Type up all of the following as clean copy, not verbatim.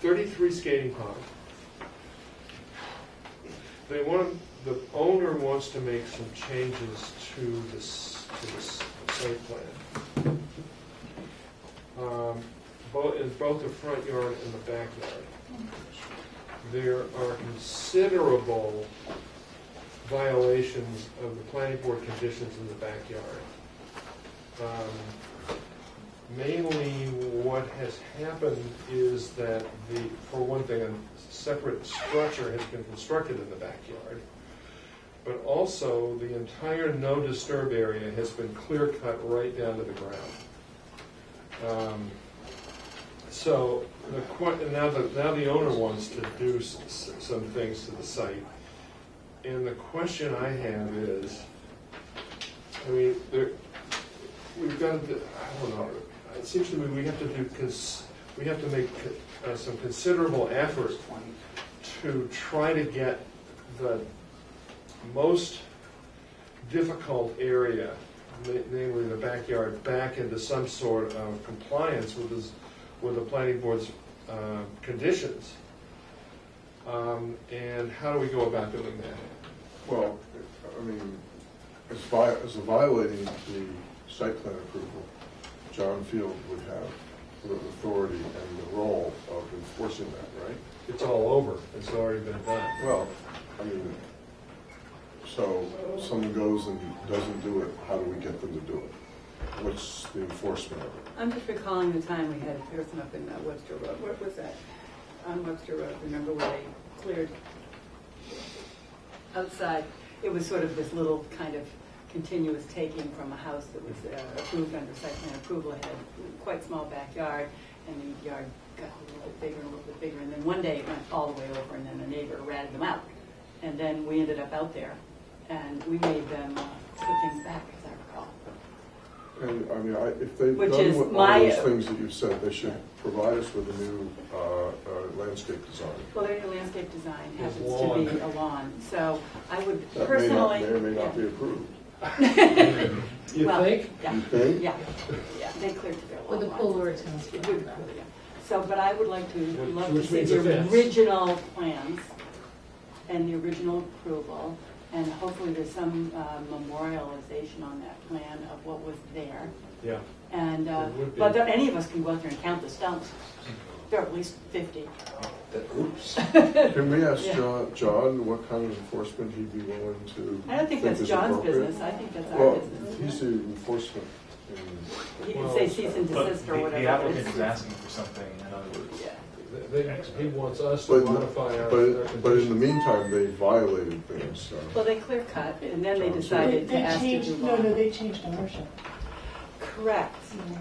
33 skating pond. The owner wants to make some changes to this site plan. In both the front yard and the backyard. There are considerable violations of the planning board conditions in the backyard. Mainly what has happened is that for one thing, a separate structure has been constructed in the backyard, but also the entire no disturb area has been clear cut right down to the ground. So now the owner wants to do some things to the site, and the question I have is, I mean, we've got to, I don't know. It seems to me we have to make some considerable effort to try to get the most difficult area, namely the backyard, back into some sort of compliance with the planning board's conditions. And how do we go about doing that? Well, I mean, as violating the site plan approval, John Field would have the authority and the role of enforcing that, right? It's all over. It's already been done. Well, I mean, so someone goes and doesn't do it, how do we get them to do it? What's the enforcement of it? I'm just recalling the time we had a person up in Webster Road. What was that? On Webster Road, remember where they cleared outside? It was sort of this little kind of continuous taking from a house that was approved under site plan approval. It had a quite small backyard, and the yard got a little bit bigger and a little bit bigger, and then one day it went all the way over, and then the neighbor ratted them out. And then we ended up out there, and we made them put things back, as I recall. And I mean, if they've Which done is all those things that you've said, they should provide us with a new landscape design. Well, their new landscape design happens to be a lawn, so I would That personally... may or may not be approved. You well, think? Yeah. You think? Yeah, they cleared to their lawn. With the pool or it's It would, yeah. So, but I would like to love to Which see means a the fence. original plans and the original approval, and hopefully there's some memorialization on that plan of what was there. Yeah. And There would be. but any of us can go out there and count the stumps. There are at least 50. Oops. Can we ask Yeah. John what kind of enforcement he'd be willing to? I don't think that's is John's appropriate? business. I think that's our Well, business. he's the enforcement. He can Well, say cease and But desist or whatever. the applicant It's- is asking for something, in other words. Yeah. He wants us to modify our But in the conditions. meantime, they violated things, so. Well, they clear cut, and then they John, decided to They ask to changed, do no, lawn. they changed ownership. Correct.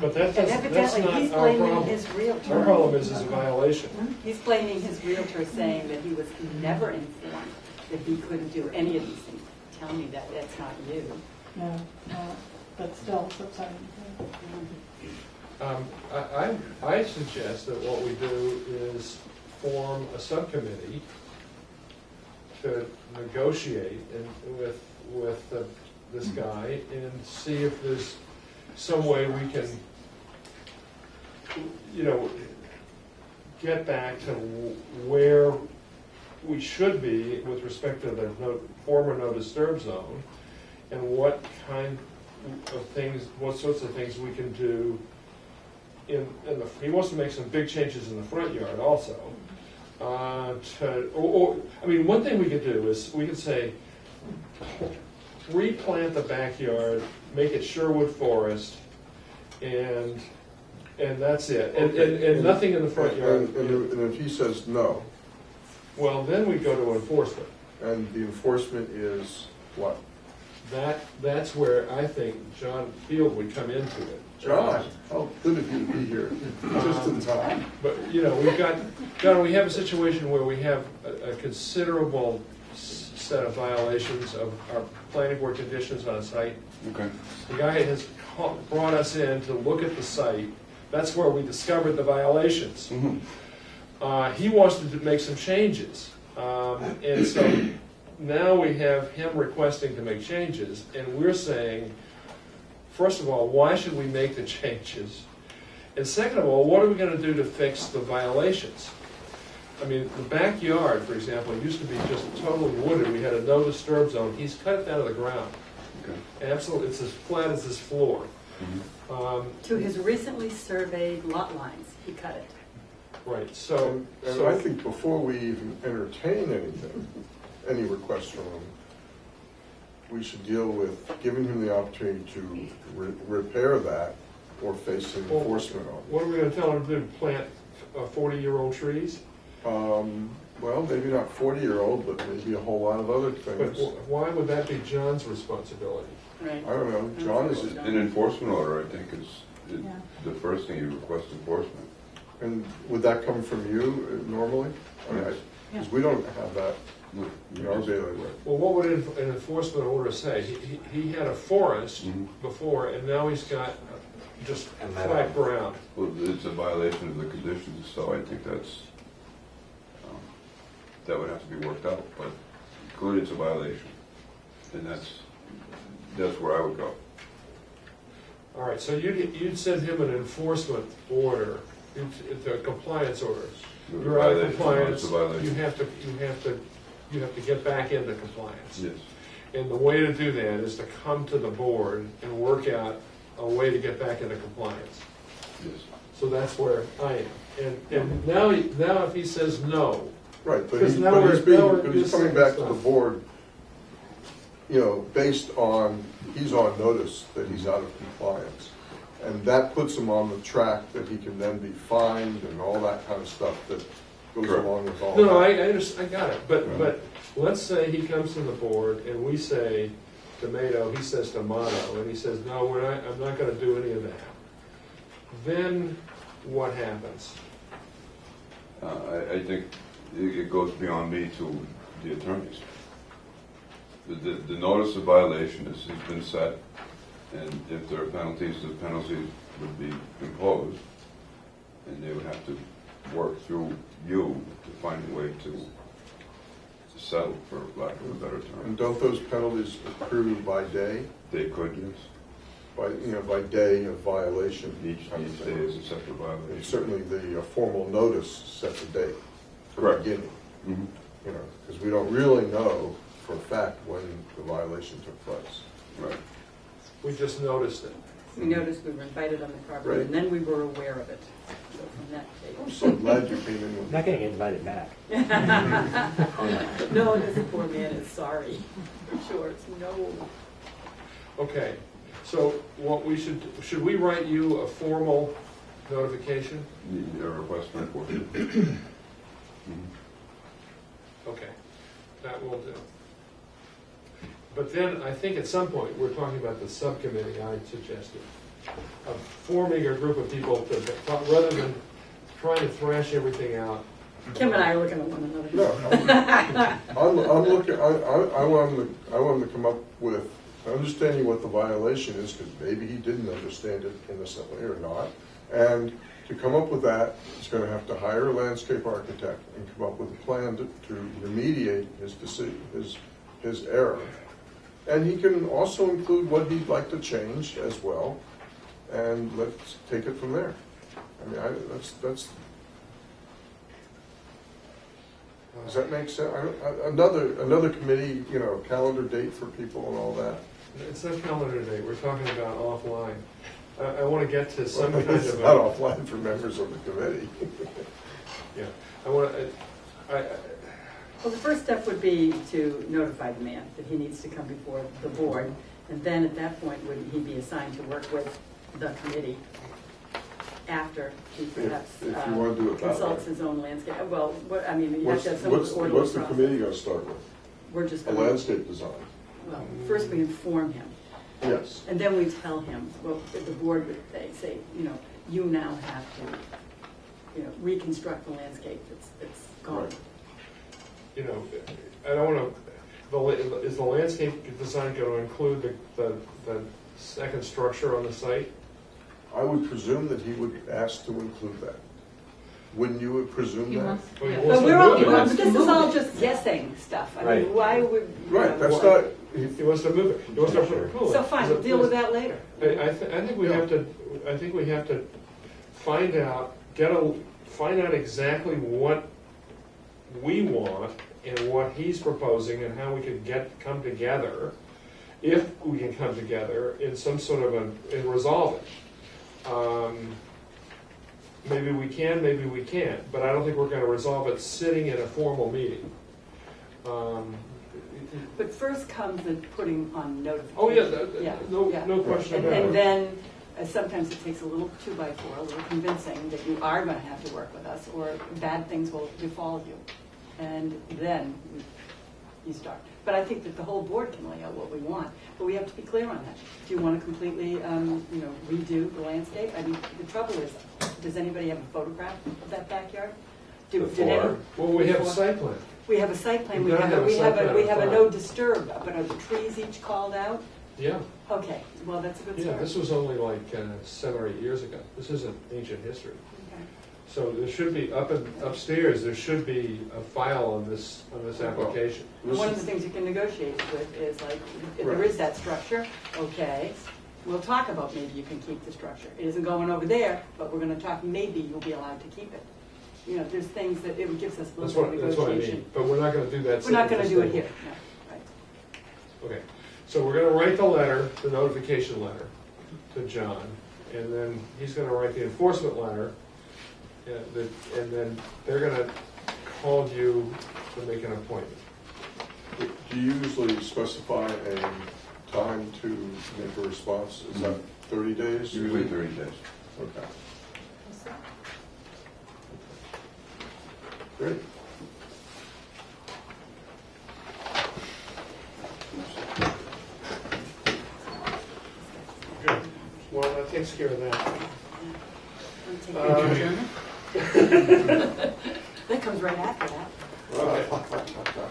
But And that's evidently, he's not our blaming problem. his realtor. Our problem is it's a violation. He's blaming his realtor, saying that he was never informed that he couldn't do any of these things. Tell me that that's not you. No, but still, flip side. I suggest that what we do is form a subcommittee to negotiate with this guy and see if there's some way we can, get back to where we should be with respect to the former no disturb zone, and what kind of things, what sorts of things we can do he wants to make some big changes in the front yard also. I mean, one thing we could do is we could say, replant the backyard, make it Sherwood Forest, and that's it. And nothing in the front yard. And if he says no, well, then we go to enforcement. and the enforcement is what? That's where I think John Field would come into it. John, how good of you to be here, just in time. But, we have a situation where we have a considerable set of violations of our planning board conditions on site. Okay. The guy has brought us in to look at the site. That's where we discovered the violations. Mm-hmm. He wants to make some changes. And so now we have him requesting to make changes, and we're saying, first of all, why should we make the changes? And second of all, what are we gonna do to fix the violations? I mean, the backyard, for example, used to be just totally wooded. We had a no disturb zone. He's cut it down to the ground. Okay. Absolutely, it's as flat as this floor. To his recently surveyed lot lines, he cut it. Right, so, And I think before we even entertain anything, any requests from him, we should deal with giving him the opportunity to repair that or face enforcement on what are we gonna tell him to do? Plant 40-year-old trees? Well, maybe not 40-year-old, but maybe a whole lot of other But things. why would that be John's responsibility? Right. I don't know, John is, An enforcement order, I think, is Yeah. the first thing you request enforcement. and would that come from you normally? Because we don't have that in our bailiwick. Well, what would an enforcement order say? He had a forest Mhm. before, and now he's got just flat ground. Well, it's a violation of the conditions, so I think that would have to be worked out, but clearly it's a violation. And that's where I would go. All right, so you'd send him an enforcement order, it's a compliance order. It's a You're out of violation, compliance, it's a violation. you have to get back into compliance. Yes. And the way to do that is to come to the board and work out a way to get back into compliance. Yes. So that's where I am. And now if he says no, Right, but Because he's, now but we're- he's being, now we're but he's just coming saying back to the stuff. board, based on, he's on notice that he's out of compliance. And that puts him on the track that he can then be fined and all that kind of stuff that goes Correct. along with all no, I that. understand, I got it. But let's say he comes to the board and we say tomato, he says tomato, and he says, no, I'm not gonna do any of that. Then what happens? I think it goes beyond me to the attorneys. The notice of violation has been set, and if there are penalties, the penalties would be imposed, and they would have to work through you to find a way to settle, for lack of a better And term. don't those penalties accrue by day, They could, yes. by day of violation? Each kind of day thing? is a separate And violation. certainly the formal notice sets a date for Correct. beginning, Mhm. because we don't really know for a fact when the violation took place. Right. We just noticed it. We noticed we were invited on the carpet, Right. and then we were aware of it. So from that I'm date. so glad you came in with Not gonna get invited back. No, this poor man is sorry, for sure, it's no. Okay, so what we should we write you a formal notification? A request for enforcement. Mhm. Okay, that will do. But then, I think at some point, we're talking about the subcommittee I suggested, of forming a group of people to, rather than trying to thrash everything out. Kim and I are looking at one another. No, I'm looking, I want him to come up with understanding what the violation is, because maybe he didn't understand it innocently or not. And to come up with that, he's gonna have to hire a landscape architect and come up with a plan to remediate his error. And he can also include what he'd like to change as well, and let's take it from there. I mean, that's, does that make sense? Another committee, calendar date for people and all that. It's not calendar day, we're talking about offline. I want to get to some kind It's of not a, offline for members of the committee. yeah, I want to, Well, the first step would be to notify the man that he needs to come before the board, and then at that point, would he be assigned to work with the committee after he perhaps If you want to do it that consults way. his own landscape? Well, you have What's, to have some what's, orderly what's the process. committee gonna start with? We're just A going to, landscape design? well, first we inform him, Yes. and then we tell him, well, the board would say, you now have to, reconstruct the landscape that's gone. Right. I don't want to, is the landscape design going to include the second structure on the site? I would presume that he would ask to include that. Wouldn't you presume He that? wants, Well, he yeah. wants But to we're all, move it. but this is all just guessing stuff. I mean, Right. why would? Right, that's not, He wants to move it, he wants to pull it. So fine, we'll deal with that later. I think we have to find out exactly what we want and what he's proposing and how we could come together, if we can come together in some sort of and resolve it. Maybe we can, maybe we can't, but I don't think we're going to resolve it sitting in a formal meeting. But first comes the putting on notification. Oh, yeah, Yeah. no question And, about it. and then sometimes it takes a little 2x4, a little convincing that you are going to have to work with us, or bad things will befall you, and then you start. But I think that the whole board can lay out what we want, but we have to be clear on that. Do you want to completely, redo the landscape? I mean, the trouble is, does anybody have a photograph of that backyard? Well, we have a site plan. We have a site plan. We We gotta have have a site plan we on have a file. no disturb. But are the trees each called out? Yeah, Okay. Well, that's a good yeah, start. this was only like 7 or 8 years ago. This isn't ancient history. Okay. So there should be, upstairs, there should be a file on this application. And one of the things you can negotiate with is like, if there is that structure, okay, we'll talk about maybe you can keep the structure. It isn't going over there, but we're going to talk, maybe you'll be allowed to keep it. You know, there's things that it gives us a That's little bit what of I negotiation. mean, but we're not gonna do that. We're not going to do it sitting here, at no, right. this table. Okay, so we're gonna write the letter, the notification letter to John, and then he's gonna write the enforcement letter, and then they're gonna call you to make an appointment. Do you usually specify a time to make a response? Is that 30 days? Usually 30 days. Okay. Great. Good. Well, that takes care of that. Want to take the adjournment? That comes right after that.